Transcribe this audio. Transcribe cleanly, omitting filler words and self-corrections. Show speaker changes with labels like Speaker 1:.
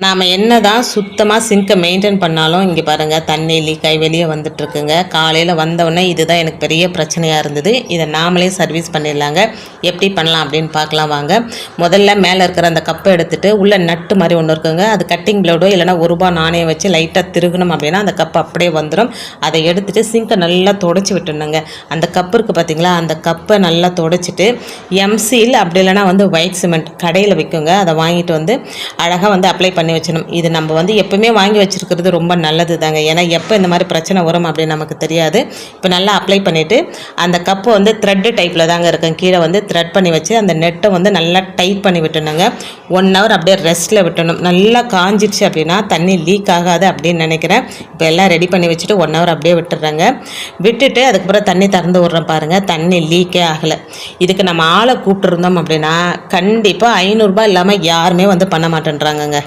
Speaker 1: நாம் என்ன தான் சுத்தமாக சிங்க்கை மெயின்டைன் பண்ணாலும் இங்கே பாருங்கள் தண்ணி லீக் ஆகி வெளியே வந்துட்டுருக்குங்க. காலையில் வந்தவுடனே இதுதான் எனக்கு பெரிய பிரச்சனையாக இருந்தது. இதை நாமளே சர்வீஸ் பண்ணிடலாங்க. எப்படி பண்ணலாம் அப்படின்னு பார்க்கலாம் வாங்க. முதல்ல மேலே இருக்கிற அந்த கப்பை எடுத்துகிட்டு உள்ளே நட்டு மாதிரி ஒன்று இருக்குங்க. அது கட்டிங் பிளேடோ இல்லைனா ₹1 நாணயம் வச்சு லைட்டாக திருகணும் அப்படின்னா அந்த கப்பு அப்படியே வந்துடும். அதை எடுத்துகிட்டு சிங்க்கை நல்லா தொடச்சி விட்டுணுங்க. அந்த கப்பு இருக்குது பார்த்தீங்களா, அந்த கப்பை நல்லா தொடச்சிட்டு எம்சீல் அப்படி இல்லைனா ஒயிட் சிமெண்ட் கடையில் விற்குங்க. அதை வாங்கிட்டு அழகாக அப்ளை பண்ணி வச்சணும். இது நம்ம எப்பவுமே வாங்கி வச்சுருக்கிறது ரொம்ப நல்லது தாங்க. ஏன்னா எப்போ இந்த மாதிரி பிரச்சனை வரும் அப்படின்னு நமக்கு தெரியாது. இப்போ நல்லா அப்ளை பண்ணிவிட்டு அந்த கப்பு த்ரெட்டு டைப்பில் தாங்க இருக்கும். கீழே த்ரெட் பண்ணி வச்சு அந்த நெட்டை நல்லா டைட் பண்ணி விட்டுணுங்க. 1 hour அப்படியே ரெஸ்ட்டில் விட்டணும். நல்லா காஞ்சிடுச்சு அப்படின்னா தண்ணி லீக் ஆகாது அப்படின்னு நினைக்கிறேன். இப்போ எல்லாம் ரெடி பண்ணி வச்சுட்டு 1 hour அப்படியே விட்டுடுறாங்க. விட்டுட்டு அதுக்கப்புறம் தண்ணி திறந்து விட்றேன் பாருங்கள். தண்ணி லீக்கே ஆகலை. இதுக்கு நம்ம ஆளை கூப்பிட்டுருந்தோம் அப்படின்னா கண்டிப்பாக ₹500 இல்லாமல் யாருமே பண்ண மாட்டேன்றாங்கங்க.